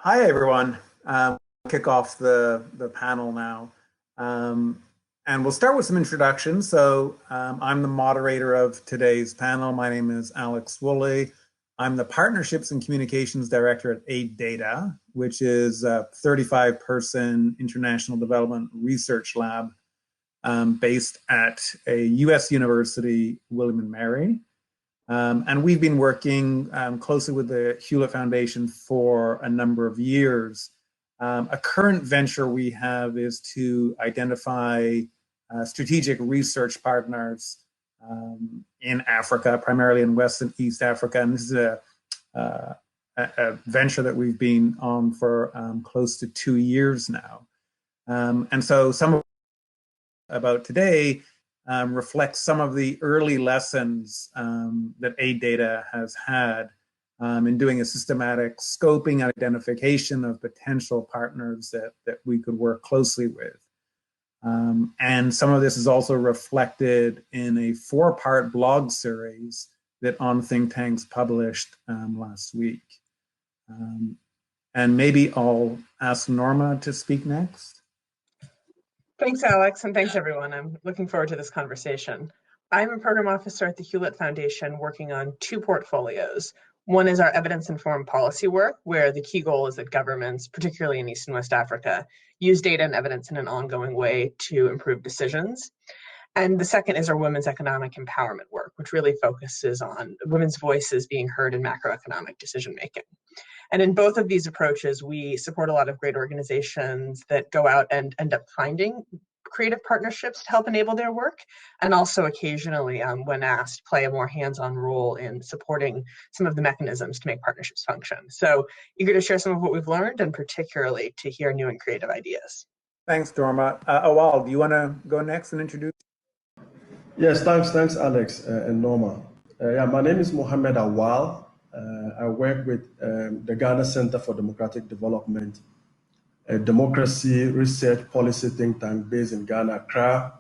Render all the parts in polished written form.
Hi, everyone. Kick off the panel now. And we'll start with some introductions. I'm the moderator of today's panel. My name is Alex Wooley. I'm the Partnerships and Communications Director at AidData, which is a 35-person international development research lab based at a US university, William & Mary. And we've been working closely with the Hewlett Foundation for a number of years. A current venture we have is to identify strategic research partners in Africa, primarily in West and East Africa. And this is a venture that we've been on for close to 2 years now. And so some of about today reflects some of the early lessons that AidData has had in doing a systematic scoping and identification of potential partners that we could work closely with. And some of this is also reflected in a 4-part blog series that On Think Tanks published last week. And maybe I'll ask Norma to speak next. Thanks, Alex, and thanks, everyone. I'm looking forward to this conversation. I'm a program officer at the Hewlett Foundation working on 2 portfolios. One is our evidence-informed policy work, where the key goal is that governments, particularly in East and West Africa, use data and evidence in an ongoing way to improve decisions. And the second is our women's economic empowerment work, which really focuses on women's voices being heard in macroeconomic decision-making. And in both of these approaches, we support a lot of great organizations that go out and end up finding creative partnerships to help enable their work, and also occasionally, when asked, play a more hands-on role in supporting some of the mechanisms to make partnerships function. So eager to share some of what we've learned, and particularly to hear new and creative ideas. Thanks, Norma. Awal, do you want to go next and introduce? Yes, thanks, Alex and Norma. My name is Mohammed Awal. I work with the Ghana Center for Democratic Development, a democracy research policy think tank based in Ghana, Accra.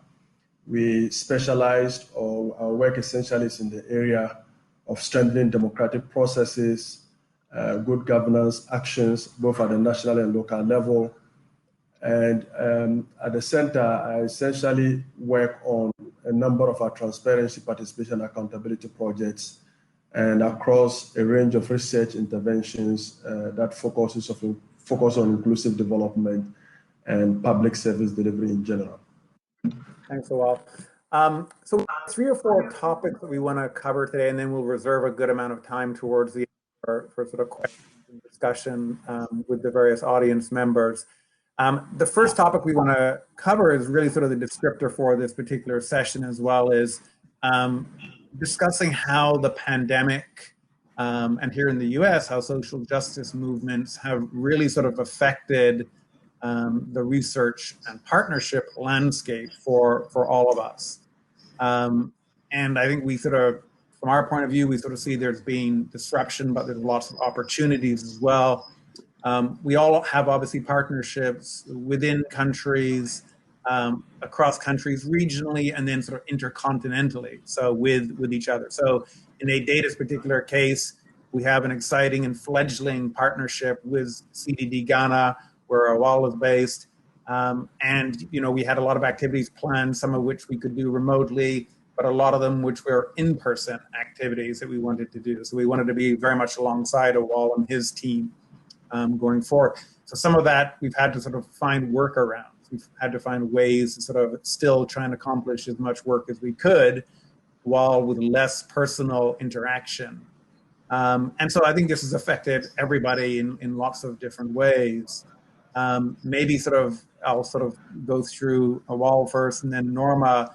We specialized, or our work essentially is in the area of strengthening democratic processes, good governance actions, both at the national and local level. And at the center, I essentially work on a number of our transparency, participation, accountability projects, and across a range of research interventions that focus on inclusive development and public service delivery in general. Thanks, Awal. So 3 or 4 topics that we want to cover today, and then we'll reserve a good amount of time towards the end for sort of questions and discussion with the various audience members. The first topic we want to cover is really sort of the descriptor for this particular session, as well as discussing how the pandemic and here in the US, how social justice movements have really sort of affected the research and partnership landscape for all of us. And I think we sort of, from our point of view, we sort of see there's been disruption, but there's lots of opportunities as well. We all have obviously partnerships within countries, across countries, regionally, and then sort of intercontinentally, so with each other. So in AidData's particular case, we have an exciting and fledgling partnership with CDD Ghana, where Awal is based. And, you know, we had a lot of activities planned, some of which we could do remotely, but a lot of them which were in-person activities that we wanted to do. So we wanted to be very much alongside Awal and his team going forward. So some of that we've had to sort of find workarounds. We've had to find ways to sort of still try and accomplish as much work as we could while with less personal interaction. And so I think this has affected everybody in lots of different ways. Maybe I'll sort of go through Awal first, and then Norma,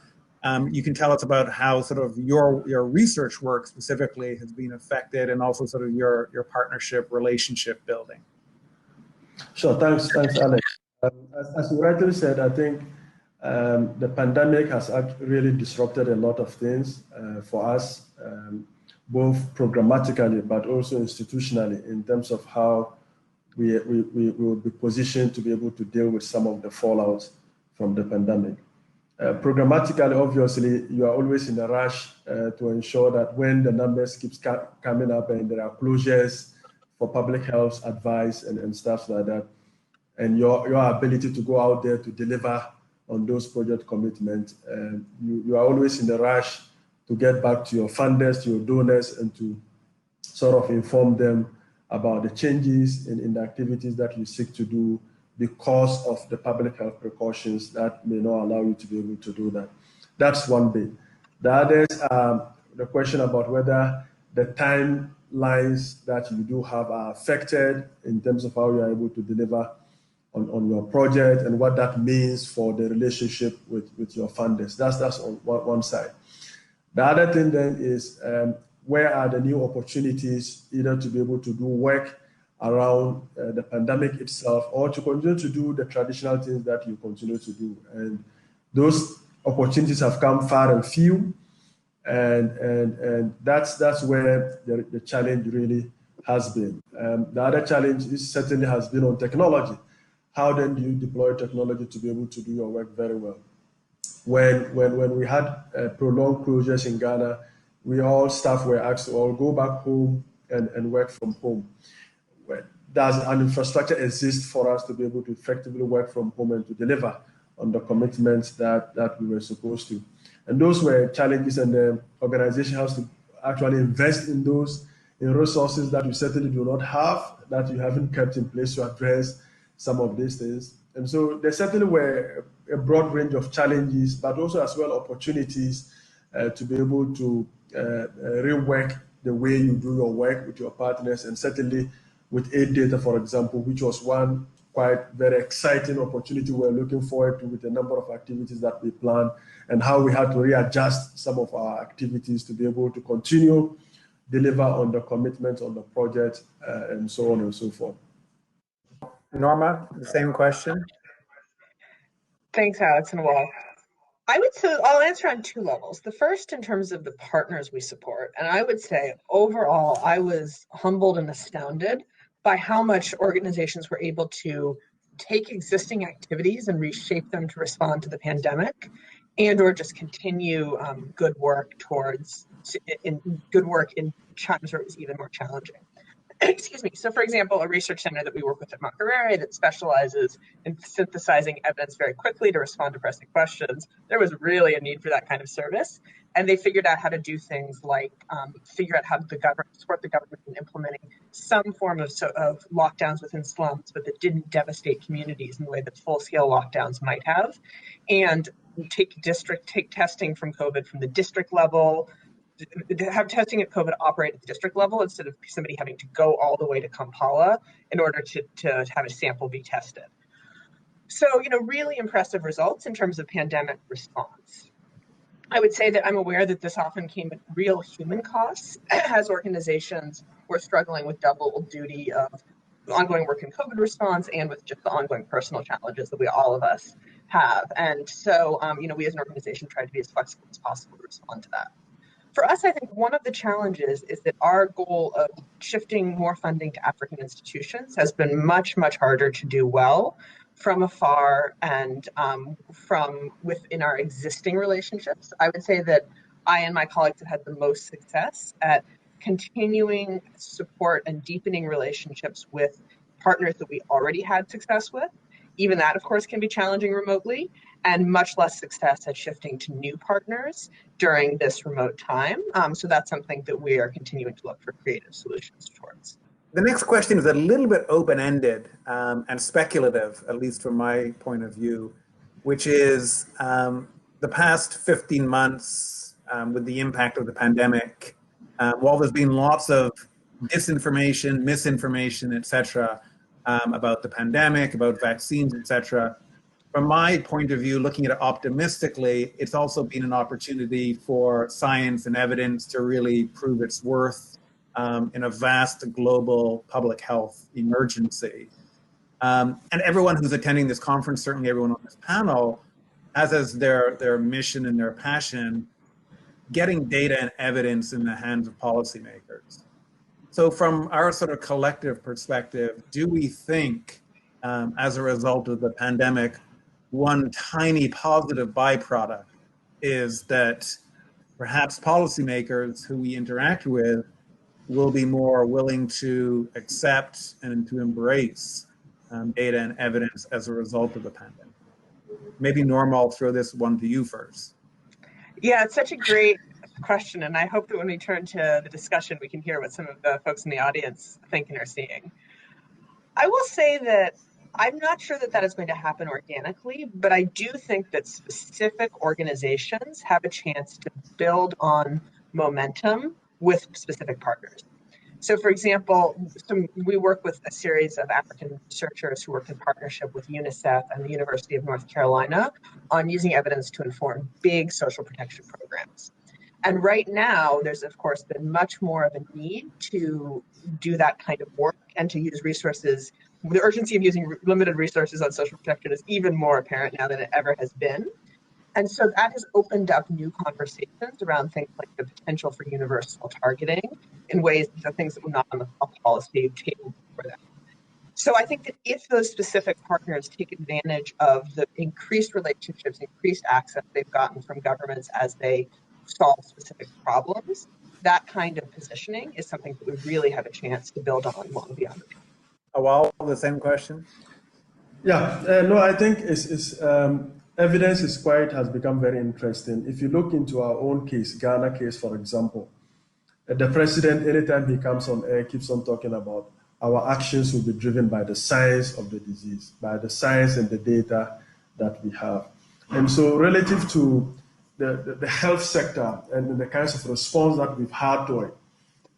you can tell us about how sort of your research work specifically has been affected, and also sort of your partnership relationship building. Sure, thanks Alex. As you rightly said, I think the pandemic has really disrupted a lot of things for us, both programmatically but also institutionally, in terms of how we will be positioned to be able to deal with some of the fallout from the pandemic. Programmatically, obviously, you are always in a rush to ensure that when the numbers keep coming up and there are closures, for public health advice and stuff like that. And your ability to go out there to deliver on those project commitments. You are always in the rush to get back to your funders, to your donors, and to sort of inform them about the changes in the activities that you seek to do because of the public health precautions that may not allow you to be able to do that. That's one bit. The other is the question about whether the timelines that you do have are affected in terms of how you are able to deliver on your project and what that means for the relationship with your funders. That's on one side. The other thing then is where are the new opportunities either to be able to do work around the pandemic itself or to continue to do the traditional things that you continue to do. And those opportunities have come far and few. And that's where the challenge really has been. The other challenge certainly has been on technology. How then do you deploy technology to be able to do your work very well? When we had prolonged closures in Ghana, staff were asked to all go back home and work from home. Does an infrastructure exist for us to be able to effectively work from home and to deliver on the commitments that we were supposed to? And those were challenges, and the organization has to actually invest in resources that you certainly do not have, that you haven't kept in place to address some of these things. And so there certainly were a broad range of challenges, but also as well opportunities to be able to rework the way you do your work with your partners, and certainly with AidData, for example, which was one quite very exciting opportunity we're looking forward to, with a number of activities that we planned and how we had to readjust some of our activities to be able to continue deliver on the commitments on the project and so on and so forth. Norma, the same question. Thanks, Alex and Awal. I would say I'll answer on two levels. The first, in terms of the partners we support, and I would say overall, I was humbled and astounded by how much organizations were able to take existing activities and reshape them to respond to the pandemic, and or just continue good work in times where it was even more challenging. Excuse me. So, for example, a research center that we work with at Cocreating that specializes in synthesizing evidence very quickly to respond to pressing questions, there was really a need for that kind of service. And they figured out how to do things like figure out how to support the government in implementing some form of lockdowns within slums, but that didn't devastate communities in the way that full-scale lockdowns might have, and take testing from COVID from the district level, have testing at COVID operate at the district level instead of somebody having to go all the way to Kampala in order to have a sample be tested. So, really impressive results in terms of pandemic response. I would say that I'm aware that this often came at real human costs as organizations were struggling with double duty of ongoing work in COVID response and with just the ongoing personal challenges that all of us have. And so, we as an organization tried to be as flexible as possible to respond to that. For us, I think one of the challenges is that our goal of shifting more funding to African institutions has been much, much harder to do well from afar and from within our existing relationships. I would say that I and my colleagues have had the most success at continuing support and deepening relationships with partners that we already had success with. Even that, of course, can be challenging remotely, and much less success at shifting to new partners during this remote time. So that's something that we are continuing to look for creative solutions towards. The next question is a little bit open-ended and speculative, at least from my point of view, which is the past 15 months with the impact of the pandemic, while there's been lots of disinformation, misinformation, et cetera, about the pandemic, about vaccines, et cetera, from my point of view, looking at it optimistically, it's also been an opportunity for science and evidence to really prove its worth in a vast global public health emergency. And everyone who's attending this conference, certainly everyone on this panel, as their mission and their passion, getting data and evidence in the hands of policymakers. So from our sort of collective perspective, do we think, as a result of the pandemic, one tiny positive byproduct is that perhaps policymakers who we interact with will be more willing to accept and to embrace data and evidence as a result of the pandemic? Maybe Norma, I'll throw this one to you first. Yeah, it's such a great question, and I hope that when we turn to the discussion, we can hear what some of the folks in the audience think and are seeing. I will say that I'm not sure that that is going to happen organically, but I do think that specific organizations have a chance to build on momentum with specific partners. So for example, we work with a series of African researchers who work in partnership with UNICEF and the University of North Carolina on using evidence to inform big social protection programs. And right now, there's of course been much more of a need to do that kind of work and to use resources. The urgency of using limited resources on social protection is even more apparent now than it ever has been. And so that has opened up new conversations around things like the potential for universal targeting in ways that things that were not on the policy table before that. So I think that if those specific partners take advantage of the increased relationships, increased access they've gotten from governments as they solve specific problems, that kind of positioning is something that we really have a chance to build on long beyond the Awal, the same question? Yeah, no, I think evidence has become very interesting. If you look into our own case, Ghana case, for example, the president, anytime he comes on air, keeps on talking about our actions will be driven by the science of the disease, by the science and the data that we have. And so relative to the health sector and the kinds of response that we've had to it,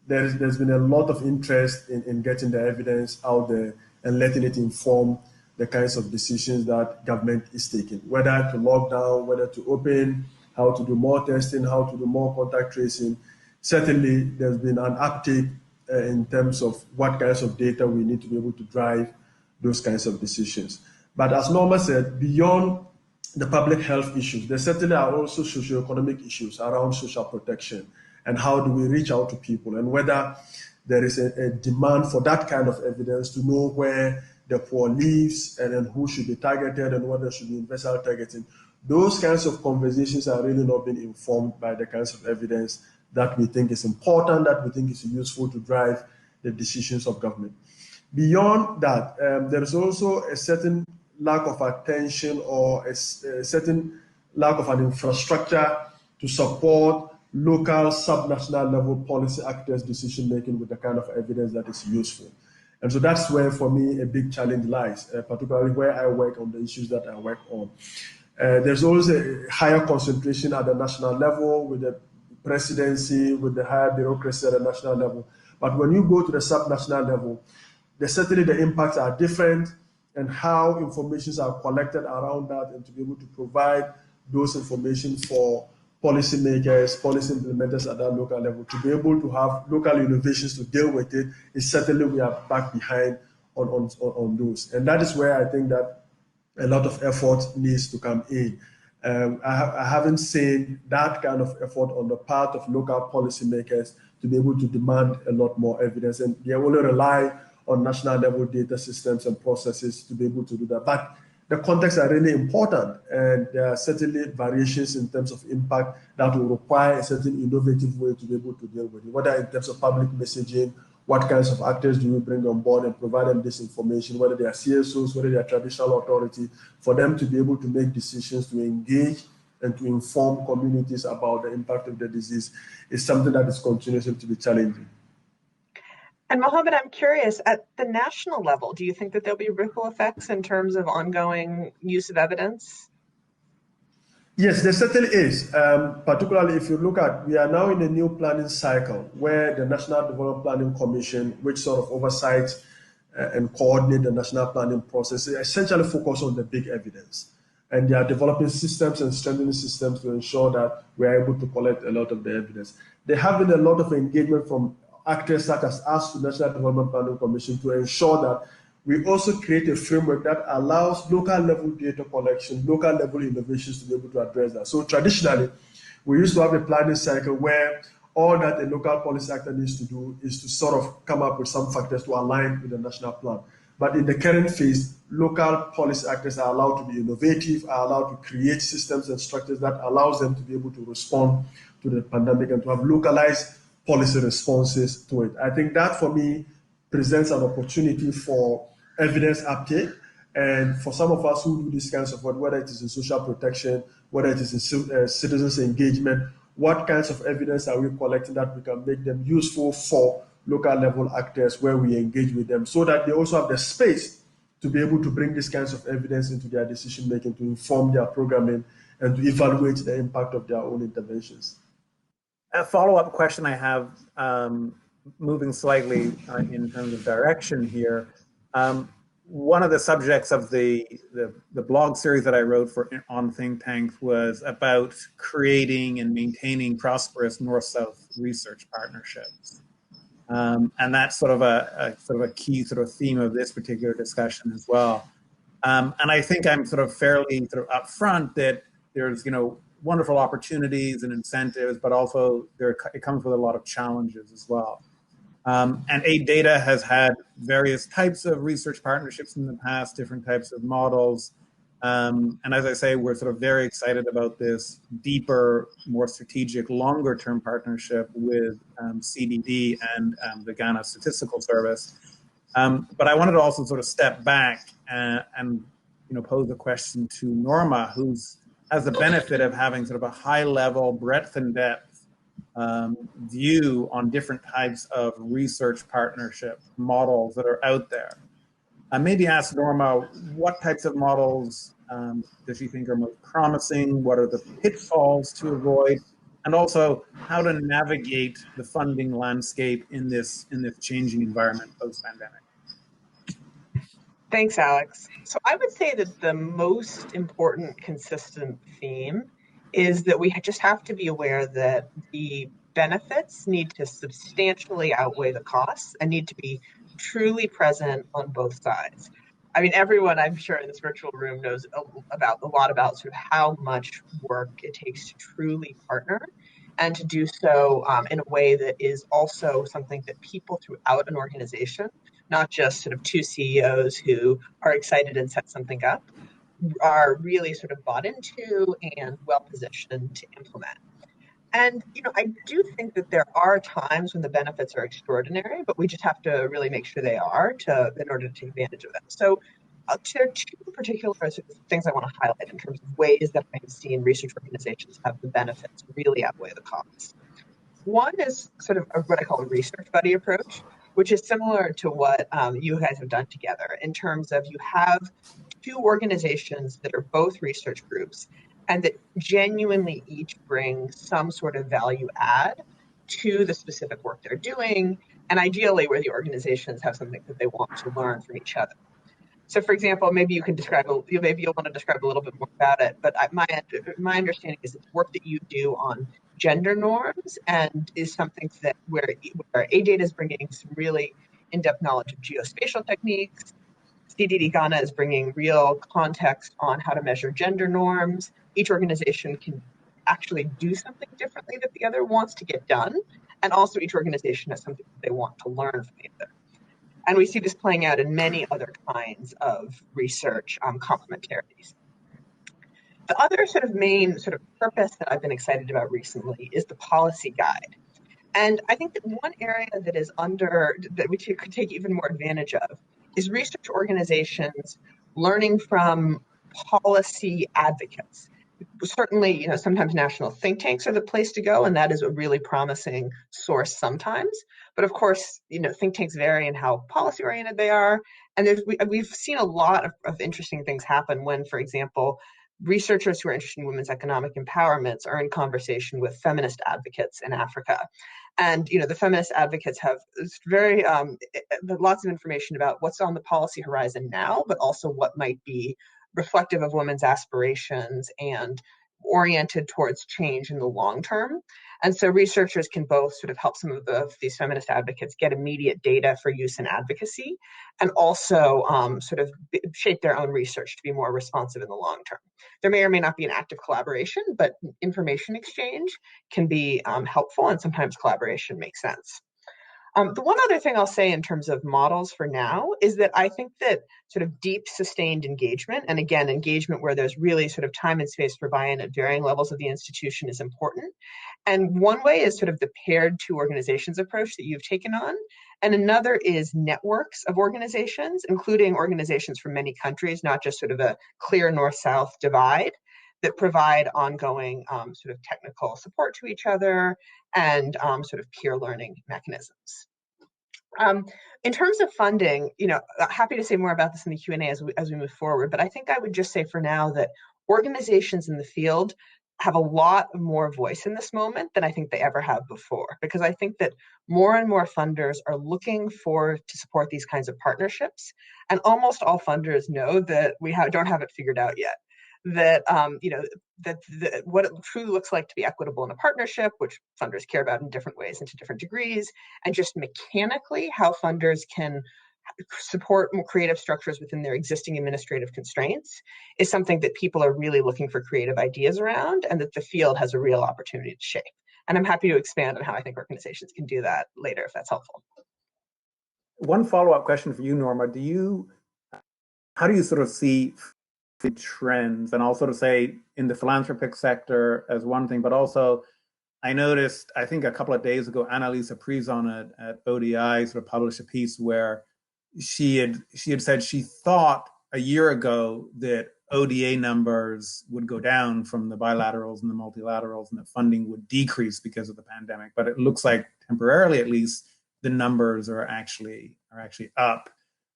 there's been a lot of interest in getting the evidence out there and letting it inform the kinds of decisions that government is taking, whether to lock down, whether to open, how to do more testing, how to do more contact tracing. Certainly, there's been an uptake in terms of what kinds of data we need to be able to drive those kinds of decisions. But as Norma said, beyond the public health issues, there certainly are also socioeconomic issues around social protection and how do we reach out to people and whether there is a demand for that kind of evidence to know where the poor lives and then who should be targeted and whether there should be universal targeting. Those kinds of conversations are really not being informed by the kinds of evidence that we think is important, that we think is useful to drive the decisions of government. Beyond that, there is also a certain lack of attention or a certain lack of an infrastructure to support local, subnational level policy actors' decision making with the kind of evidence that is useful. And so that's where, for me, a big challenge lies, particularly where I work on the issues that I work on. There's always a higher concentration at the national level with the presidency, with the higher bureaucracy at the national level. But when you go to the subnational level, certainly the impacts are different and how informations are collected around that and to be able to provide those information for policymakers, policy implementers at that local level, to be able to have local innovations to deal with it, is certainly we are back behind on those. And that is where I think that a lot of effort needs to come in. I haven't seen that kind of effort on the part of local policymakers to be able to demand a lot more evidence, and they only rely on national level data systems and processes to be able to do that. But the contexts are really important, and there are certainly variations in terms of impact that will require a certain innovative way to be able to deal with it, whether in terms of public messaging, what kinds of actors do we bring on board and provide them this information, whether they are CSOs, whether they are traditional authority, for them to be able to make decisions to engage and to inform communities about the impact of the disease is something that is continuously to be challenging. And Mohammed, I'm curious, at the national level, do you think that there'll be ripple effects in terms of ongoing use of evidence? Yes, there certainly is. Particularly if you look at, we are now in a new planning cycle where the National Development Planning Commission, which sort of oversights and coordinate the national planning process, essentially focus on the big evidence. And they are developing systems and strengthening systems to ensure that we are able to collect a lot of the evidence. There have been a lot of engagement from actors such as us, the National Development Planning Commission, to ensure that we also create a framework that allows local level data collection, local level innovations to be able to address that. So traditionally, we used to have a planning cycle where all that a local policy actor needs to do is to sort of come up with some factors to align with the national plan. But in the current phase, local policy actors are allowed to be innovative, are allowed to create systems and structures that allows them to be able to respond to the pandemic and to have localized policy responses to it. I think that for me presents an opportunity for evidence uptake. And for some of us who do these kinds of work, whether it is in social protection, whether it is in citizens engagement, what kinds of evidence are we collecting that we can make them useful for local level actors where we engage with them, so that they also have the space to be able to bring these kinds of evidence into their decision making, to inform their programming and to evaluate the impact of their own interventions. A follow-up question I have, moving slightly in terms of direction here. One of the subjects of the blog series that I wrote on think tanks was about creating and maintaining prosperous North-South research partnerships. And that's sort of a key sort of theme of this particular discussion as well. And I think I'm sort of fairly sort of upfront that there's, wonderful opportunities and incentives, but also it comes with a lot of challenges as well. And AidData has had various types of research partnerships in the past, different types of models. And as I say, we're sort of very excited about this deeper, more strategic, longer term partnership with CDD and the Ghana Statistical Service. But I wanted to also sort of step back and pose a question to Norma, who has the benefit of having sort of a high level breadth and depth view on different types of research partnership models that are out there. Maybe ask Norma, what types of models does she think are most promising? What are the pitfalls to avoid? And also how to navigate the funding landscape in this changing environment post-pandemic. Thanks, Alex. So I would say that the most important consistent theme is that we just have to be aware that the benefits need to substantially outweigh the costs and need to be truly present on both sides. I mean, everyone I'm sure in this virtual room knows a lot about sort of how much work it takes to truly partner and to do so in a way that is also something that people throughout an organization, not just sort of two CEOs who are excited and set something up, are really sort of bought into and well positioned to implement. And, I do think that there are times when the benefits are extraordinary, but we just have to really make sure they are in order to take advantage of them. So there are two particular things I want to highlight in terms of ways that I've seen research organizations have the benefits really outweigh the costs. One is sort of what I call a research buddy approach, which is similar to what you guys have done together in terms of you have two organizations that are both research groups and that genuinely each bring some sort of value add to the specific work they're doing, and ideally where the organizations have something that they want to learn from each other. So, for example, maybe you'll want to describe a little bit more about it, but my understanding is it's work that you do on gender norms and is something that where AidData is bringing some really in-depth knowledge of geospatial techniques. CDD Ghana is bringing real context on how to measure gender norms. Each organization can actually do something differently that the other wants to get done. And also each organization has something that they want to learn from the other. And we see this playing out in many other kinds of research complementarities. The other sort of main sort of purpose that I've been excited about recently is the policy guide. And I think that one area that we could take even more advantage of is research organizations learning from policy advocates. Certainly, sometimes national think tanks are the place to go, and that is a really promising source sometimes. But of course, think tanks vary in how policy-oriented they are. And we've seen a lot of interesting things happen when, for example, researchers who are interested in women's economic empowerment are in conversation with feminist advocates in Africa. And, the feminist advocates have very lots of information about what's on the policy horizon now, but also what might be reflective of women's aspirations and oriented towards change in the long term. And so researchers can both sort of help some of these feminist advocates get immediate data for use in advocacy and also sort of shape their own research to be more responsive in the long term. There may or may not be an active collaboration, but information exchange can be helpful, and sometimes collaboration makes sense. The one other thing I'll say in terms of models for now is that I think that sort of deep sustained engagement, and again, engagement where there's really sort of time and space for buy-in at varying levels of the institution is important. And one way is sort of the paired two organizations approach that you've taken on. And another is networks of organizations, including organizations from many countries, not just sort of a clear north-south divide, that provide ongoing sort of technical support to each other and sort of peer learning mechanisms. In terms of funding, happy to say more about this in the Q&A as we move forward, but I think I would just say for now that organizations in the field have a lot more voice in this moment than I think they ever have before, because I think that more and more funders are looking to support these kinds of partnerships, and almost all funders know that we don't have it figured out yet. That what it truly looks like to be equitable in a partnership, which funders care about in different ways and to different degrees, and just mechanically how funders can support more creative structures within their existing administrative constraints is something that people are really looking for creative ideas around, and that the field has a real opportunity to shape. And I'm happy to expand on how I think organizations can do that later if that's helpful. One follow-up question for you, Norma. How do you sort of see the trends, and I'll sort of say in the philanthropic sector as one thing, but also I noticed, I think a couple of days ago, Annalisa Prison at ODI sort of published a piece where she had said she thought a year ago that ODA numbers would go down from the bilaterals and the multilaterals, and that funding would decrease because of the pandemic. But it looks like temporarily, at least, the numbers are actually up.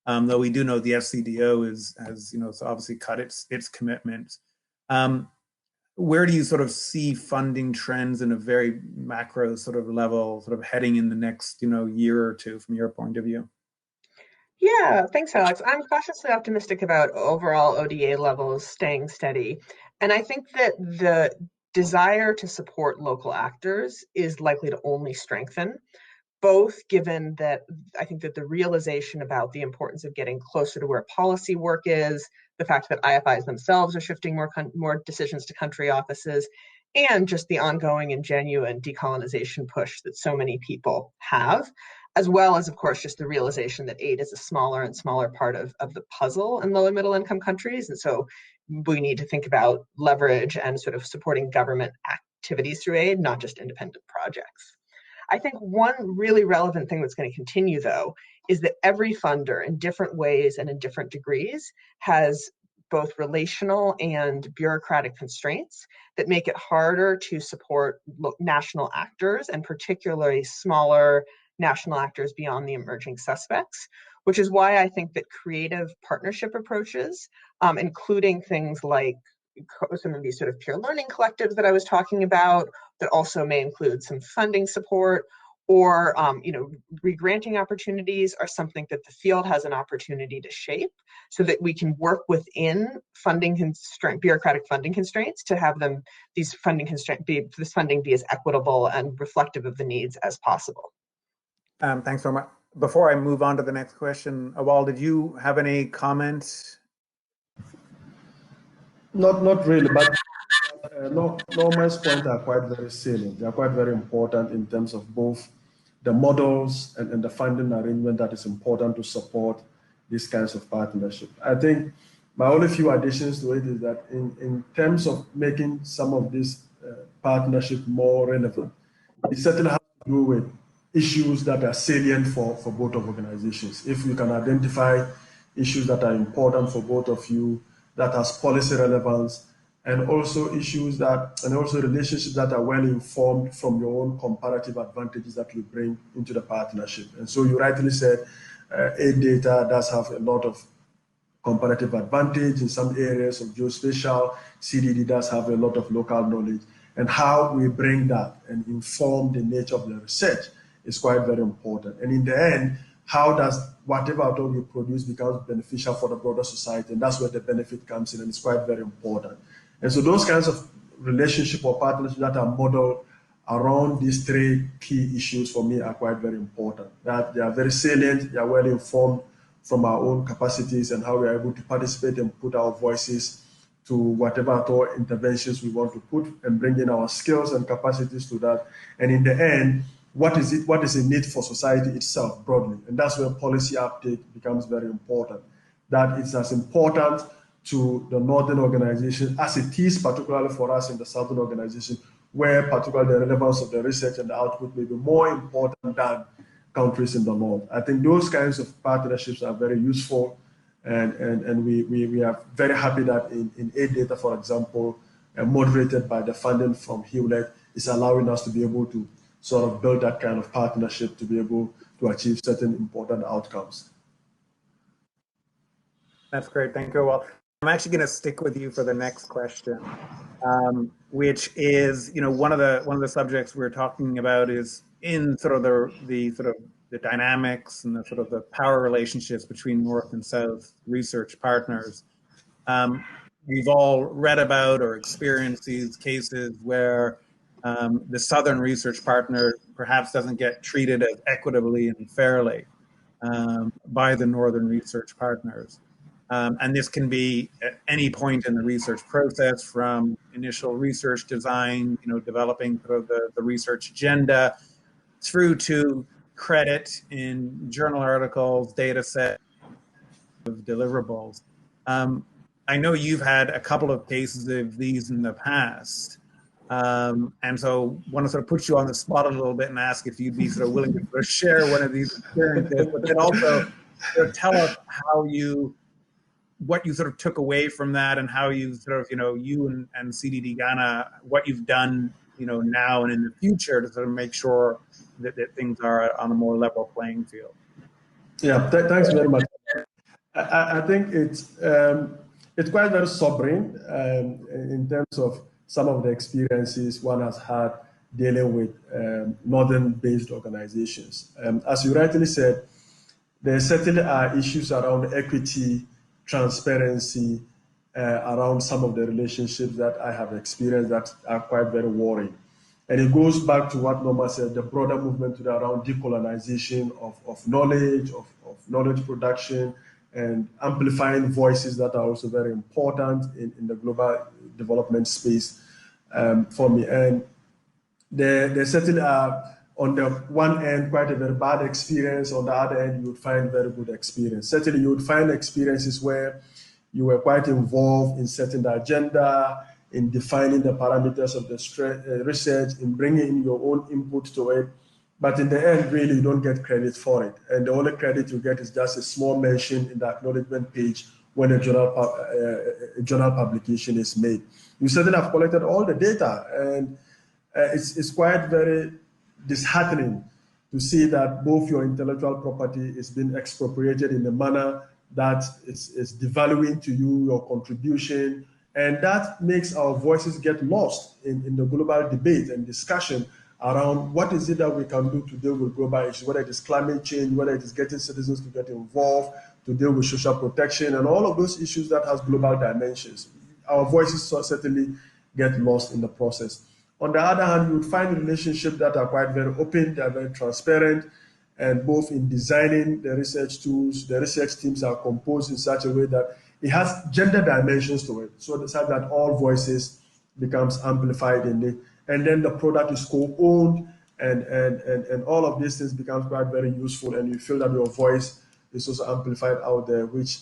Though we do know the FCDO has so obviously cut its commitment. Where do you sort of see funding trends in a very macro sort of level, sort of heading in the next year or two from your point of view? Yeah, thanks, Alex. I'm cautiously optimistic about overall ODA levels staying steady. And I think that the desire to support local actors is likely to only strengthen, both given that I think that the realization about the importance of getting closer to where policy work is, the fact that IFIs themselves are shifting more decisions to country offices, and just the ongoing and genuine decolonization push that so many people have, as well as, of course, just the realization that aid is a smaller and smaller part of the puzzle in low and middle income countries. And so we need to think about leverage and sort of supporting government activities through aid, not just independent projects. I think one really relevant thing that's going to continue, though, is that every funder in different ways and in different degrees has both relational and bureaucratic constraints that make it harder to support national actors, and particularly smaller national actors beyond the emerging suspects, which is why I think that creative partnership approaches, including things like some of these sort of peer learning collectives that I was talking about, that also may include some funding support, or re-granting opportunities, are something that the field has an opportunity to shape, so that we can work within bureaucratic funding constraints to have this funding be as equitable and reflective of the needs as possible. Thanks, Norma. Before I move on to the next question, Awal, did you have any comments? Not really, but Norma's points are quite very salient. They are quite very important in terms of both the models and the funding arrangement that is important to support these kinds of partnership. I think my only few additions to it is that in terms of making some of these partnership more relevant, it certainly has to do with issues that are salient for both of organizations. If you can identify issues that are important for both of you, that has policy relevance, and also relationships that are well informed from your own comparative advantages that you bring into the partnership. And so you rightly said, AidData does have a lot of comparative advantage in some areas of geospatial. CDD does have a lot of local knowledge, and how we bring that and inform the nature of the research is quite very important. And in the end, how does whatever at all you produce becomes beneficial for the broader society, and that's where the benefit comes in, and it's quite very important. And so those kinds of relationship or partnerships that are modeled around these three key issues for me are quite very important. That they are very salient, they are well informed from our own capacities and how we are able to participate and put our voices to whatever at all interventions we want to put, and bring in our skills and capacities to that. And in the end, what is a need for society itself broadly. And that's where policy uptake becomes very important. That it's as important to the northern organization as it is particularly for us in the southern organization, where particularly the relevance of the research and the output may be more important than countries in the north. I think those kinds of partnerships are very useful, and we are very happy that in AidData, for example, moderated by the funding from Hewlett, is allowing us to be able to sort of build that kind of partnership to be able to achieve certain important outcomes. That's great. Thank you. Well, I'm actually going to stick with you for the next question, which is, one of the subjects we're talking about is in sort of the dynamics and the sort of the power relationships between North and South research partners. We've all read about or experienced these cases where the Southern research partner perhaps doesn't get treated as equitably and fairly by the Northern research partners. And this can be at any point in the research process, from initial research design, developing sort of the research agenda, through to credit in journal articles, data set of deliverables. I know you've had a couple of cases of these in the past. And so I want to sort of put you on the spot a little bit and ask if you'd be sort of willing to sort of share one of these experiences, but then also sort of tell us what you sort of took away from that, and how you sort of, you and CDD Ghana, what you've done, now and in the future to sort of make sure that things are on a more level playing field. Yeah, thanks very much. I think it's quite very sobering in terms of some of the experiences one has had dealing with northern-based organizations. As you rightly said, there certainly are issues around equity, transparency, around some of the relationships that I have experienced that are quite very worrying. And it goes back to what Norma said, the broader movement around decolonization of knowledge, of knowledge production, and amplifying voices that are also very important in the global development space for me. And there certainly are, on the one end, quite a very bad experience. On the other end, you would find very good experience. Certainly, you would find experiences where you were quite involved in setting the agenda, in defining the parameters of the research, in bringing in your own input to it. But in the end, really, you don't get credit for it. And the only credit you get is just a small mention in the acknowledgement page when a journal publication is made. You certainly have collected all the data, and it's quite very disheartening to see that both your intellectual property is being expropriated in a manner that is devaluing to you your contribution, and that makes our voices get lost in the global debate and discussion around what is it that we can do to deal with global issues, whether it is climate change, whether it is getting citizens to get involved, to deal with social protection, and all of those issues that has global dimensions. Our voices certainly get lost in the process. On the other hand, you would find relationships that are quite very open, they are very transparent, and both in designing the research tools, the research teams are composed in such a way that it has gender dimensions to it, so that all voices becomes amplified in it. And then the product is co-owned, and all of these things becomes quite very useful, and you feel that your voice is also amplified out there, which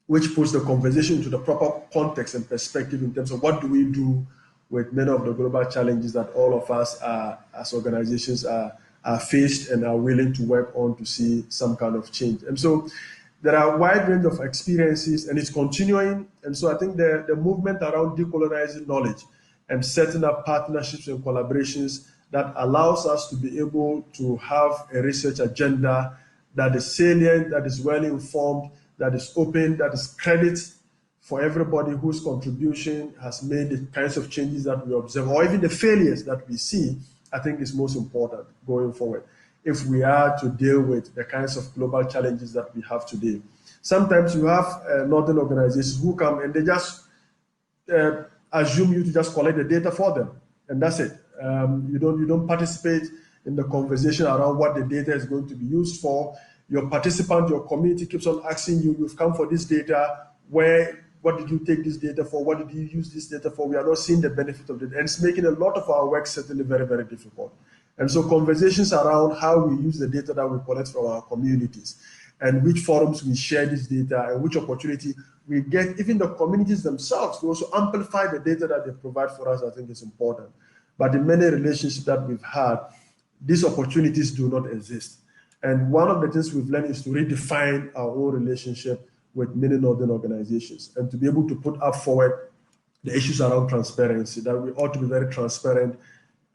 puts the conversation into the proper context and perspective in terms of what do we do with many of the global challenges that all of us as organizations are faced and are willing to work on to see some kind of change. And so there are a wide range of experiences, and it's continuing. And so I think the movement around decolonizing knowledge and setting up partnerships and collaborations that allows us to be able to have a research agenda that is salient, that is well informed, that is open, that is credit for everybody whose contribution has made the kinds of changes that we observe, or even the failures that we see, I think is most important going forward, if we are to deal with the kinds of global challenges that we have today. Sometimes you have northern organizations who come and they just assume you to just collect the data for them, and that's it. You don't participate in the conversation around what the data is going to be used for. Your participant, your community keeps on asking you, you've come for this data, what did you take this data for? What did you use this data for? We are not seeing the benefit of it, and it's making a lot of our work certainly very, very difficult. And so conversations around how we use the data that we collect from our communities and which forums we share this data and which opportunity we get, even the communities themselves to also amplify the data that they provide for us, I think is important. But in many relationships that we've had, these opportunities do not exist. And one of the things we've learned is to redefine our own relationship with many northern organizations and to be able to put up forward the issues around transparency, that we ought to be very transparent.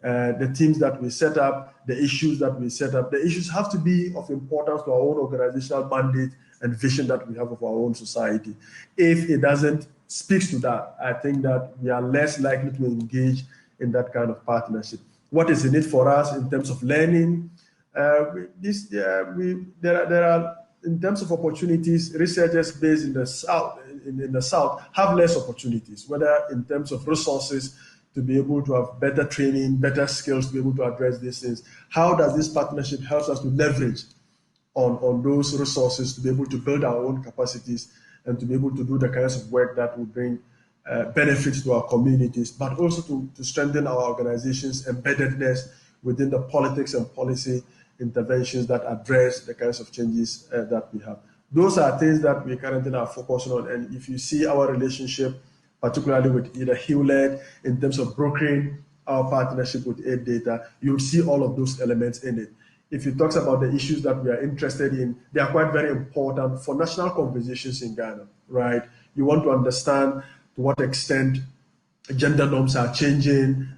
The teams that we set up, the issues that we set up, the issues have to be of importance to our own organizational mandate and vision that we have of our own society. If it doesn't speak to that, I think that we are less likely to engage in that kind of partnership. What is in it for us in terms of learning? There are, in terms of opportunities, researchers based in the South have less opportunities, whether in terms of resources to be able to have better training, better skills to be able to address these things. How does this partnership help us to leverage on those resources to be able to build our own capacities and to be able to do the kinds of work that will bring benefits to our communities, but also to strengthen our organizations' embeddedness within the politics and policy interventions that address the kinds of changes that we have. Those are things that we currently are focusing on. And if you see our relationship, particularly with either Hewlett, in terms of brokering our partnership with AidData, you'll see all of those elements in it. If it talks about the issues that we are interested in, they are quite very important for national conversations in Ghana, right? You want to understand to what extent gender norms are changing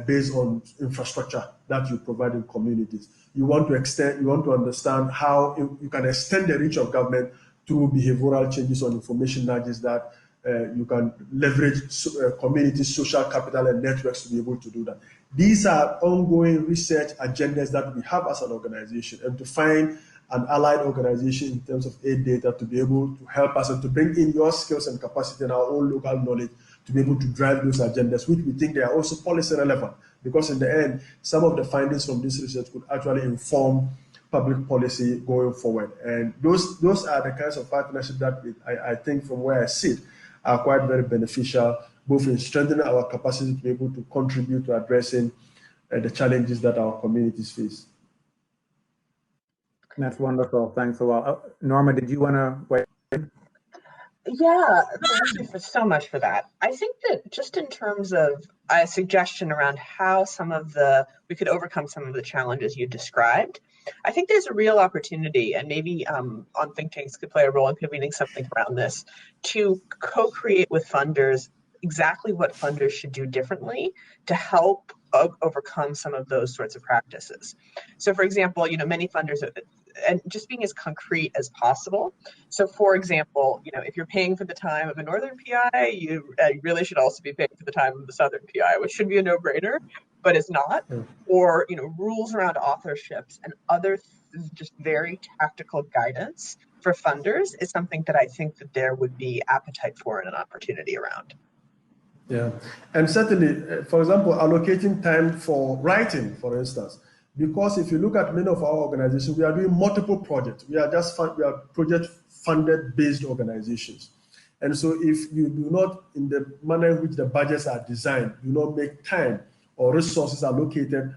based on infrastructure that you provide in communities. You want to understand how you can extend the reach of government through behavioral changes on information nudges that you can leverage community social capital and networks to be able to do that. These are ongoing research agendas that we have as an organization, and to find an allied organization in terms of AidData to be able to help us and to bring in your skills and capacity and our own local knowledge to be able to drive those agendas, which we think they are also policy relevant, because in the end, some of the findings from this research could actually inform public policy going forward. And those are the kinds of partnerships that I think, from where I sit, are quite very beneficial, both in strengthening our capacity to be able to contribute to addressing the challenges that our communities face. That's wonderful. Thanks a lot. Norma, did you want to weigh in? Yeah, thank you so much for that. I think that just in terms of a suggestion around how we could overcome some of the challenges you described, I think there's a real opportunity, and maybe on think tanks could play a role in convening something around this, to co-create with funders exactly what funders should do differently to help overcome some of those sorts of practices. So for example, many funders, and just being as concrete as possible. So for example, if you're paying for the time of a Northern PI, you really should also be paying for the time of the Southern PI, which should be a no-brainer, but it's not. Or, rules around authorships and other just very tactical guidance for funders is something that I think that there would be appetite for and an opportunity around. Yeah, and certainly, for example, allocating time for writing, for instance, because if you look at many of our organizations, we are doing multiple projects. We are project-funded based organizations. And so if you do not, in the manner in which the budgets are designed, do not make time or resources allocated,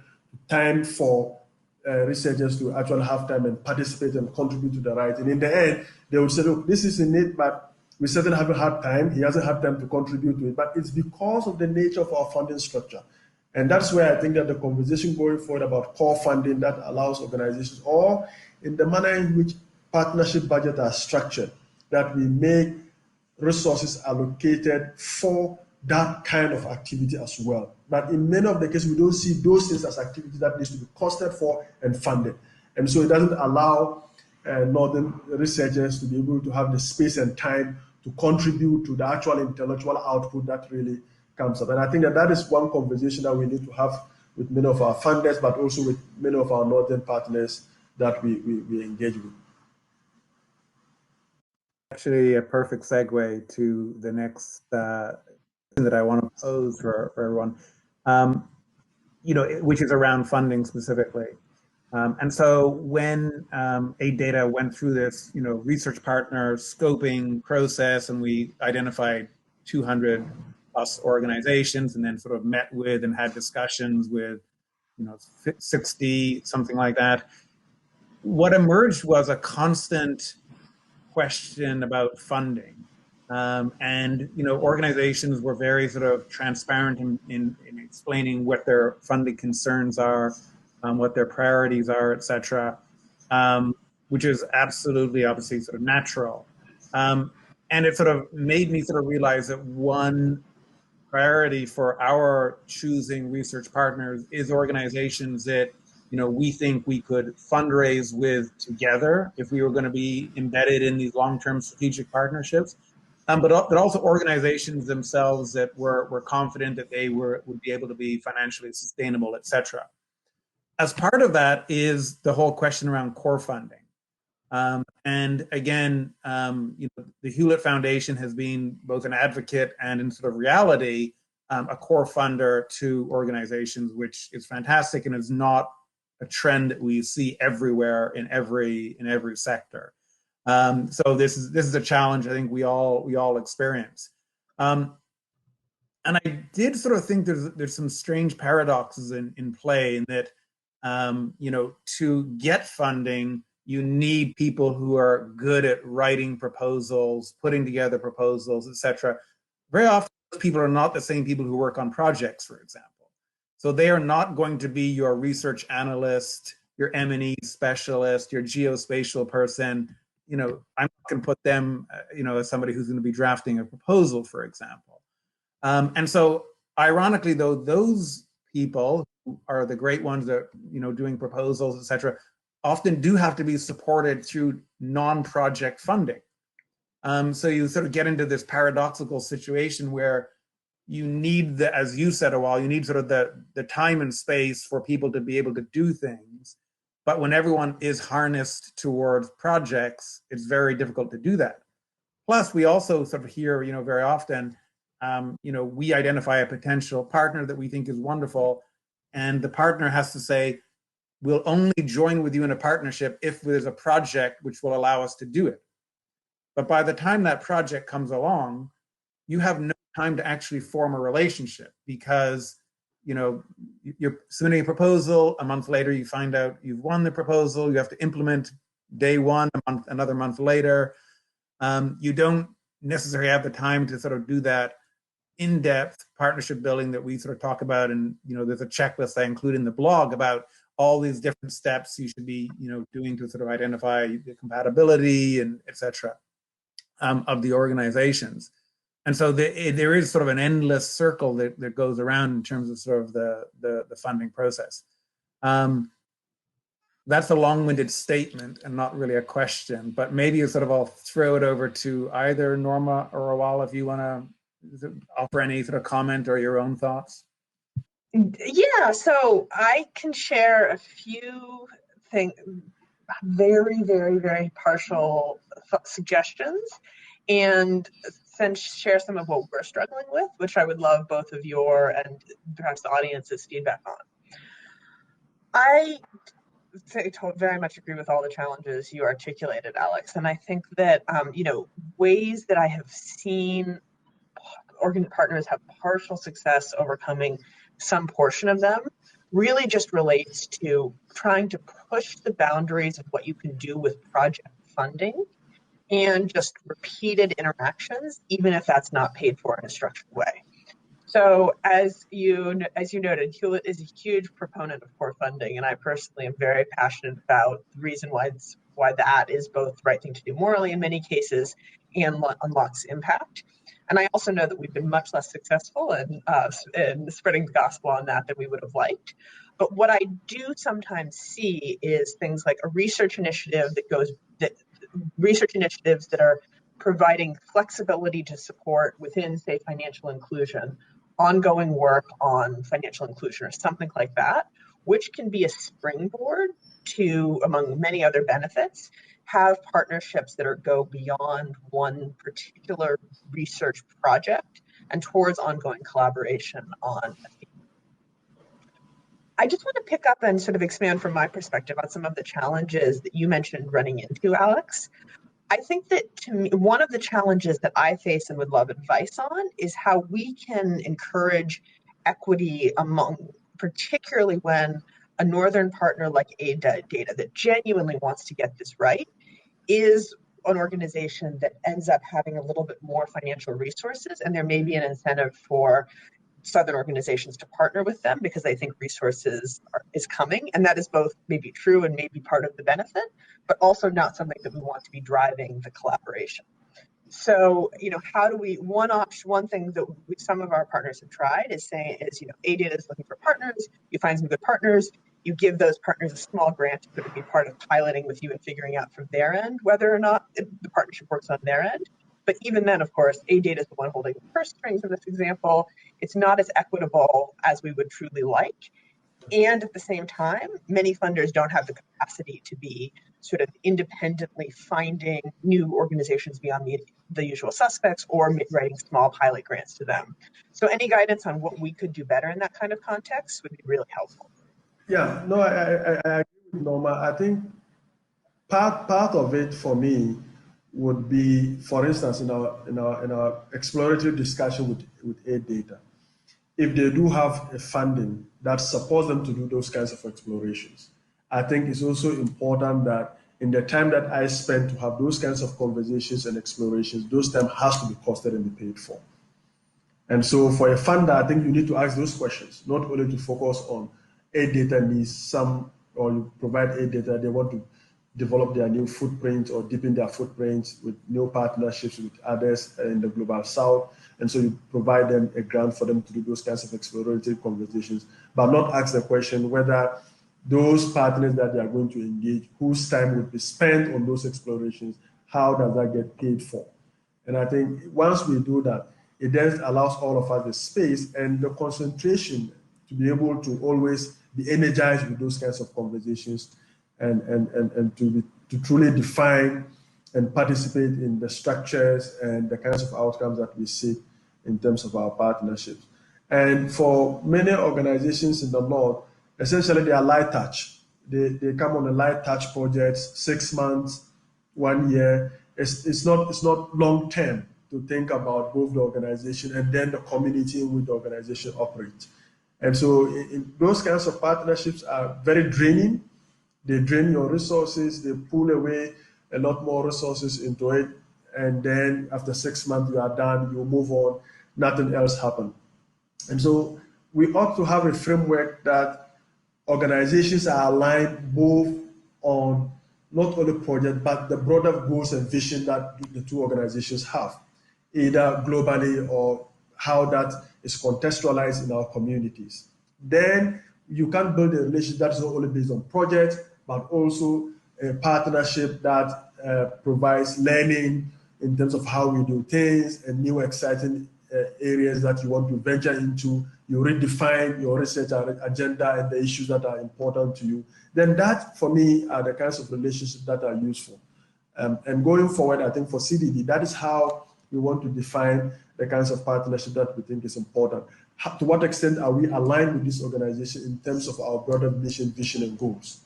time for researchers to actually have time and participate and contribute to the writing. In the end, they will say, look, this is in it, but we certainly haven't had time. He hasn't had time to contribute to it, but it's because of the nature of our funding structure. And that's where I think that the conversation going forward about core funding that allows organizations, or in the manner in which partnership budgets are structured, that we make resources allocated for that kind of activity as well. But in many of the cases, we don't see those things as activities that needs to be costed for and funded. And so it doesn't allow northern researchers to be able to have the space and time to contribute to the actual intellectual output that really comes up. And I think that is one conversation that we need to have with many of our funders, but also with many of our northern partners that we engage with. Actually, a perfect segue to the next that I want to pose for everyone, which is around funding specifically. And so when AidData went through this, research partner scoping process, and we identified 200 plus organizations, and then sort of met with and had discussions with 60, something like that. What emerged was a constant question about funding. And organizations were very sort of transparent in explaining what their funding concerns are, what their priorities are, et cetera, which is absolutely, obviously, sort of natural. And it sort of made me sort of realize that one priority for our choosing research partners is organizations that we think we could fundraise with together if we were going to be embedded in these long-term strategic partnerships, but also organizations themselves that were confident that they would be able to be financially sustainable, et cetera. As part of that is the whole question around core funding. And again, the Hewlett Foundation has been both an advocate and in sort of reality, a core funder to organizations, which is fantastic and is not a trend that we see everywhere in every sector. So this is a challenge I think we all experience. And I did sort of think there's some strange paradoxes in play in that to get funding, you need people who are good at writing proposals, putting together proposals, et cetera. Very often, those people are not the same people who work on projects, for example. So they are not going to be your research analyst, your M&E specialist, your geospatial person. I'm not going to put them, as somebody who's going to be drafting a proposal, for example. And so, ironically, though, those people who are the great ones that doing proposals, et cetera, often do have to be supported through non-project funding. So you sort of get into this paradoxical situation where you need, as you said, Awal, you need sort of the time and space for people to be able to do things. But when everyone is harnessed towards projects, it's very difficult to do that. Plus, we also sort of hear, very often, we identify a potential partner that we think is wonderful, and the partner has to say, we'll only join with you in a partnership if there's a project which will allow us to do it. But by the time that project comes along, you have no time to actually form a relationship because, you're submitting a proposal, a month later you find out you've won the proposal, you have to implement day one, another month later. You don't necessarily have the time to sort of do that in-depth partnership building that we sort of talk about. And, there's a checklist I include in the blog about all these different steps you should be, doing to sort of identify the compatibility and et cetera of the organizations. And so there is sort of an endless circle that goes around in terms of sort of the funding process. That's a long-winded statement and not really a question, but maybe I'll throw it over to either Norma or Awal if you want to offer any sort of comment or your own thoughts. Yeah, so I can share a few very, very, very partial suggestions, and then share some of what we're struggling with, which I would love both of your and perhaps the audience's feedback on. I very much agree with all the challenges you articulated, Alex, and I think that ways that I have seen partners have partial success overcoming some portion of them really just relates to trying to push the boundaries of what you can do with project funding and just repeated interactions, even if that's not paid for in a structured way. So as you noted, Hewlett is a huge proponent of core funding, and I personally am very passionate about the reason why that is both the right thing to do morally in many cases and unlocks impact. And I also know that we've been much less successful in spreading the gospel on that than we would have liked. But what I do sometimes see is things like a research initiative research initiatives that are providing flexibility to support within, say, financial inclusion, ongoing work on financial inclusion or something like that, which can be a springboard to, among many other benefits, have partnerships that go beyond one particular research project and towards ongoing collaboration on a theme. I just want to pick up and sort of expand from my perspective on some of the challenges that you mentioned running into, Alex. I think that to me, one of the challenges that I face and would love advice on is how we can encourage equity among particularly when a northern partner like AidData that genuinely wants to get this right is an organization that ends up having a little bit more financial resources, and there may be an incentive for southern organizations to partner with them because they think resources is coming, and that is both maybe true and maybe part of the benefit, but also not something that we want to be driving the collaboration. So, how do we, one thing that some of our partners have tried is AidData is looking for partners, you find some good partners, you give those partners a small grant to sort of be part of piloting with you and figuring out from their end whether or not the partnership works on their end. But even then, of course, AidData is the one holding the purse strings in this example. It's not as equitable as we would truly like. And at the same time, many funders don't have the capacity to be sort of independently finding new organizations beyond the usual suspects or writing small pilot grants to them. So any guidance on what we could do better in that kind of context would be really helpful. Yeah, no, I agree with Norma. I think part of it for me would be, for instance, in our exploratory discussion with AidData, if they do have a funding that supports them to do those kinds of explorations, I think it's also important that in the time that I spend to have those kinds of conversations and explorations, those time has to be costed and be paid for. And so for a funder, I think you need to ask those questions, not only to focus on AidData needs or you provide AidData, they want to develop their new footprint or deepen their footprints with new partnerships with others in the global south. And so you provide them a grant for them to do those kinds of exploratory conversations, but not ask the question whether those partners that they are going to engage, whose time would be spent on those explorations, how does that get paid for? And I think once we do that, it then allows all of us the space and the concentration to be able to always be energized with those kinds of conversations and to truly define and participate in the structures and the kinds of outcomes that we seek in terms of our partnerships. And for many organizations in the North, essentially they are light touch. They come on a light touch projects, 6 months, 1 year. It's not long term to think about both the organization and then the community in which the organization operates. And so those kinds of partnerships are very draining. They drain your resources, they pull away a lot more resources into it, and then after 6 months you are done, you move on, nothing else happens. And so we ought to have a framework that organizations are aligned both on not only project, but the broader goals and vision that the two organizations have, either globally or how that is contextualized in our communities. Then you can build a relationship that is not only based on projects, but also a partnership that provides learning in terms of how we do things and new exciting areas that you want to venture into. You redefine your research agenda and the issues that are important to you. Then that, for me, are the kinds of relationships that are useful. And going forward, I think for CDD, that is how we want to define the kinds of partnership that we think is important. To what extent are we aligned with this organization in terms of our broader mission, vision, and goals?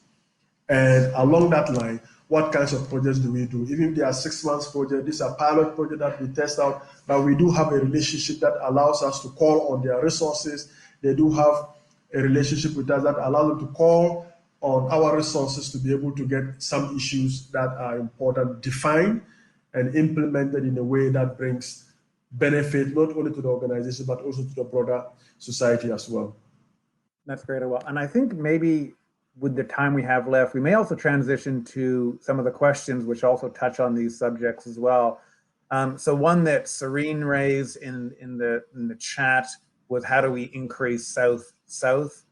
And along that line, what kinds of projects do we do? Even if they are 6 months projects, these are pilot projects that we test out, but we do have a relationship that allows us to call on their resources. They do have a relationship with us that allows them to call on our resources to be able to get some issues that are important defined and implemented in a way that brings benefit not only to the organization, but also to the broader society as well. That's great, Awal. And I think maybe with the time we have left, we may also transition to some of the questions which also touch on these subjects as well. So one that Serene raised in the chat was, how do we increase South-South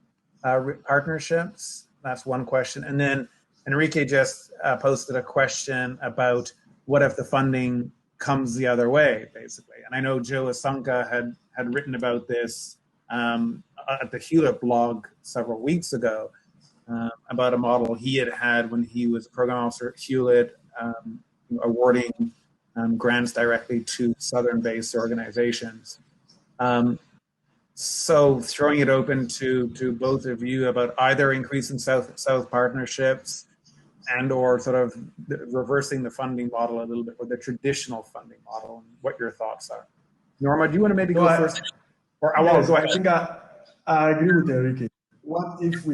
partnerships? That's one question. And then Enrique just posted a question about what if the funding comes the other way, basically. And I know Joe Asunka had written about this at the Hewlett blog several weeks ago, about a model he had when he was a program officer at Hewlett, awarding grants directly to Southern-based organizations. So throwing it open to both of you about either increasing South partnerships and or sort of reversing the funding model a little bit, or the traditional funding model, and what your thoughts are. Norma, do you want to maybe go first? Or Awal, go ahead. I think I agree with Enrique. what if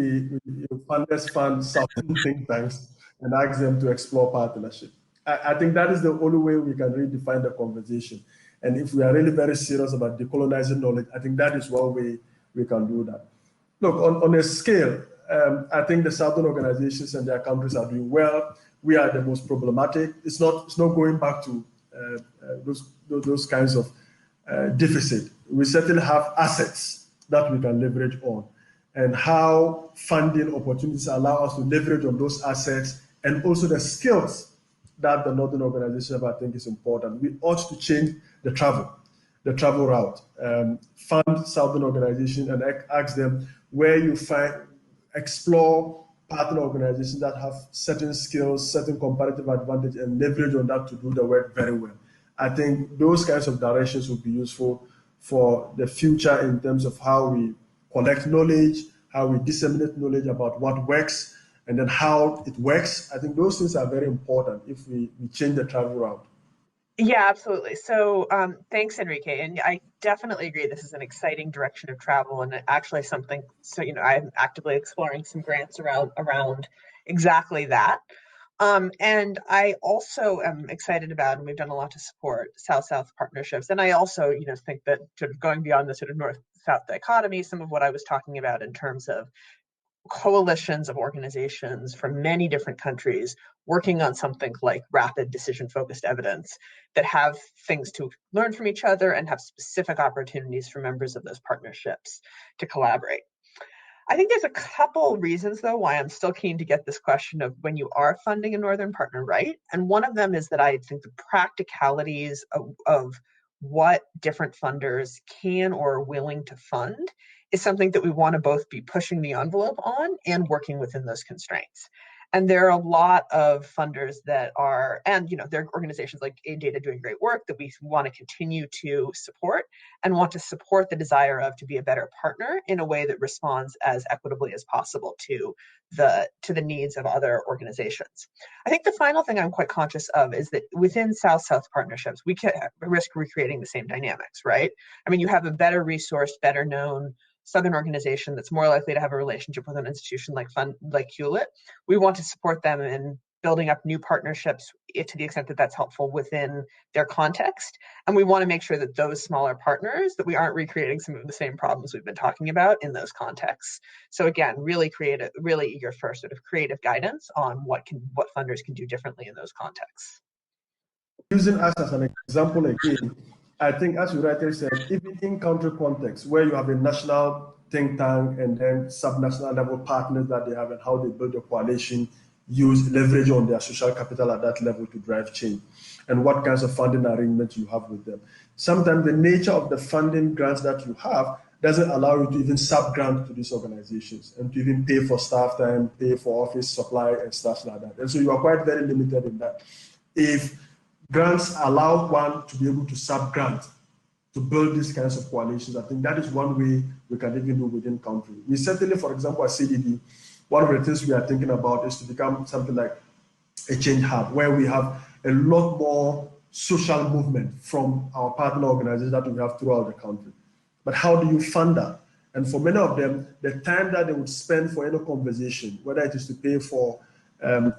funders fund Southern think tanks and ask them to explore partnership? I think that is the only way we can redefine the conversation. And if we are really very serious about decolonizing knowledge, I think that is one way we can do that. Look, on a scale, I think the Southern organizations and their countries are doing well. We are the most problematic. It's not going back to those kinds of deficit. We certainly have assets that we can leverage on, and how funding opportunities allow us to leverage on those assets, and also the skills that the Northern organization have, I think, is important. We ought to change the travel route, fund Southern organizations and ask them where you explore partner organizations that have certain skills, certain comparative advantage, and leverage on that to do the work very well. I think those kinds of directions would be useful for the future in terms of how we collect knowledge, how we disseminate knowledge about what works, and then how it works. I think those things are very important if we change the travel route. Yeah, absolutely. So thanks, Enrique. And I definitely agree this is an exciting direction of travel, and actually something, so, I'm actively exploring some grants around exactly that. And I also am excited about, and we've done a lot to support South-South partnerships. And I also, think that sort of going beyond the sort of North-South dichotomy, some of what I was talking about in terms of coalitions of organizations from many different countries working on something like rapid decision-focused evidence that have things to learn from each other and have specific opportunities for members of those partnerships to collaborate. I think there's a couple reasons, though, why I'm still keen to get this question of when you are funding a Northern partner right. And one of them is that I think the practicalities of what different funders can or are willing to fund is something that we want to both be pushing the envelope on and working within those constraints. And there are a lot of funders that are, and there are organizations like AidData doing great work that we want to continue to support, and want to support the desire to be a better partner in a way that responds as equitably as possible to the needs of other organizations. I think the final thing I'm quite conscious of is that within South-South partnerships, we can risk recreating the same dynamics, right? I mean, you have a better resourced, better known Southern organization that's more likely to have a relationship with an institution like Hewlett. We want to support them in building up new partnerships to the extent that that's helpful within their context. And we want to make sure that those smaller partners, that we aren't recreating some of the same problems we've been talking about in those contexts. So again, really eager for sort of creative guidance on what funders can do differently in those contexts. Using us as an example again, I think, as you rightly said, even in country context where you have a national think tank and then subnational level partners that they have and how they build a coalition, use leverage on their social capital at that level to drive change, and what kinds of funding arrangements you have with them. Sometimes the nature of the funding grants that you have doesn't allow you to even sub-grant to these organizations and to even pay for staff time, pay for office supply and stuff like that. And so you are quite very limited in that. If grants allow one to be able to sub-grant to build these kinds of coalitions, I think that is one way we can even do within country. We certainly, for example, at CDD, one of the things we are thinking about is to become something like a change hub, where we have a lot more social movement from our partner organizations that we have throughout the country. But how do you fund that? And for many of them, the time that they would spend for any conversation, whether it is to pay for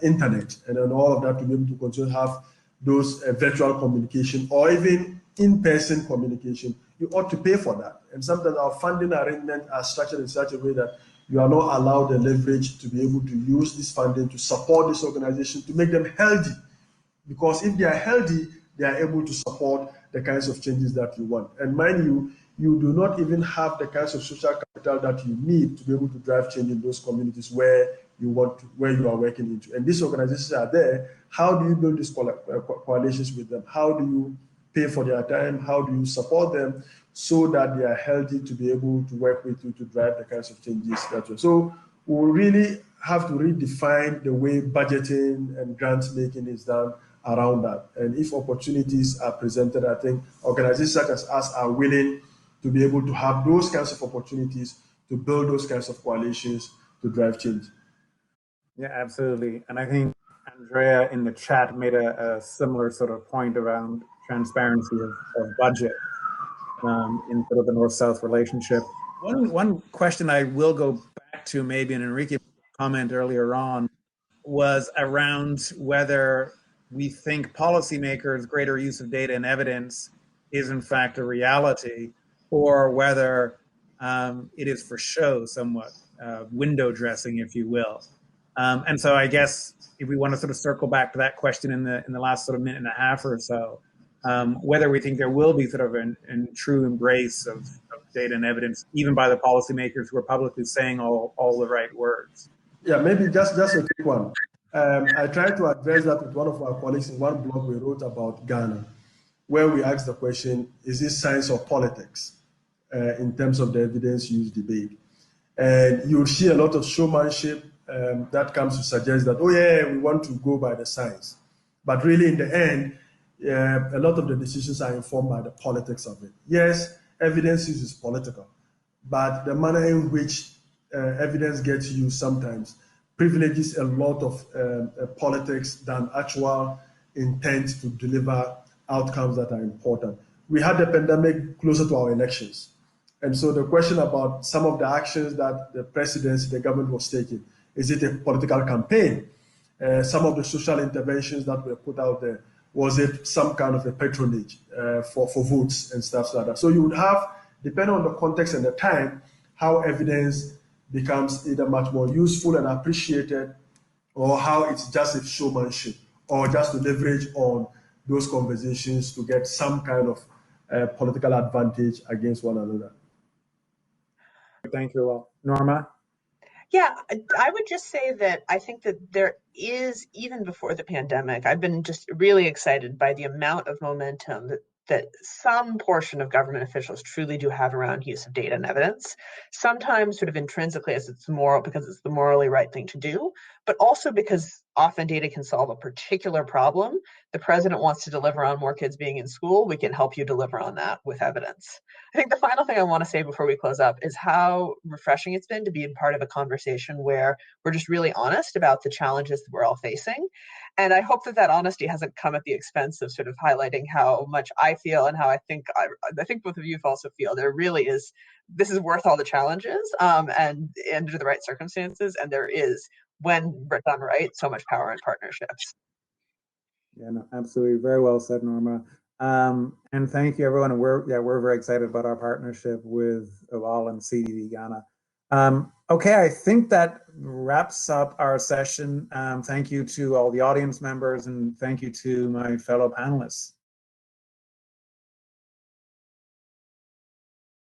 internet and then all of that to be able to continue to have those virtual communication or even in-person communication, you ought to pay for that. And sometimes our funding arrangements are structured in such a way that you are not allowed the leverage to be able to use this funding to support this organization, to make them healthy. Because if they are healthy, they are able to support the kinds of changes that you want. And mind you, you do not even have the kinds of social capital that you need to be able to drive change in those communities where you are working into. And these organizations are there. How do you build these coalitions with them? How do you pay for their time? How do you support them so that they are healthy to be able to work with you to drive the kinds of changes that you. So we really have to redefine the way budgeting and grant making is done around that. And if opportunities are presented, I think organizations such as us are willing to be able to have those kinds of opportunities to build those kinds of coalitions to drive change. Yeah, absolutely. And I think Andrea in the chat made a similar sort of point around transparency of budget in sort of the North-South relationship. One question I will go back back to maybe an Enrique comment earlier on was around whether we think policymakers' greater use of data and evidence is in fact a reality, or whether it is for show, somewhat window dressing, if you will. And so I guess if we want to sort of circle back to that question in the last sort of minute and a half or so, whether we think there will be sort of a true embrace of data and evidence, even by the policymakers who are publicly saying all the right words. Yeah, maybe just a quick one. I tried to address that with one of our colleagues in one blog we wrote about Ghana, where we asked the question, is this science or politics in terms of the evidence use debate? And you'll see a lot of showmanship that comes to suggest that, oh yeah, we want to go by the science. But really in the end, a lot of the decisions are informed by the politics of it. Yes, evidence use is political, but the manner in which evidence gets used sometimes privileges a lot of politics than actual intent to deliver outcomes that are important. We had the pandemic closer to our elections. And so the question about some of the actions that the presidency, the government was taking, is it a political campaign? Some of the social interventions that were put out there, was it some kind of a patronage for votes and stuff like that? So you would have, depending on the context and the time, how evidence becomes either much more useful and appreciated, or how it's just a showmanship, or just to leverage on those conversations to get some kind of political advantage against one another. Thank you all. Norma? Yeah, I would just say that I think that there is, even before the pandemic, I've been just really excited by the amount of momentum that some portion of government officials truly do have around use of data and evidence, sometimes sort of intrinsically as it's moral, because it's the morally right thing to do, but also because often data can solve a particular problem. The president wants to deliver on more kids being in school. We can help you deliver on that with evidence. I think the final thing I want to say before we close up is how refreshing it's been to be a part of a conversation where we're just really honest about the challenges that we're all facing. And I hope that honesty hasn't come at the expense of sort of highlighting how much I feel and how I think both of you also feel there really is, this is worth all the challenges and under the right circumstances. And there is, when done right, so much power in partnerships. Yeah, no, absolutely. Very well said, Norma. And thank you, everyone. And we're very excited about our partnership with Awal and CDD Ghana. Okay, I think that wraps up our session. Thank you to all the audience members, and thank you to my fellow panelists.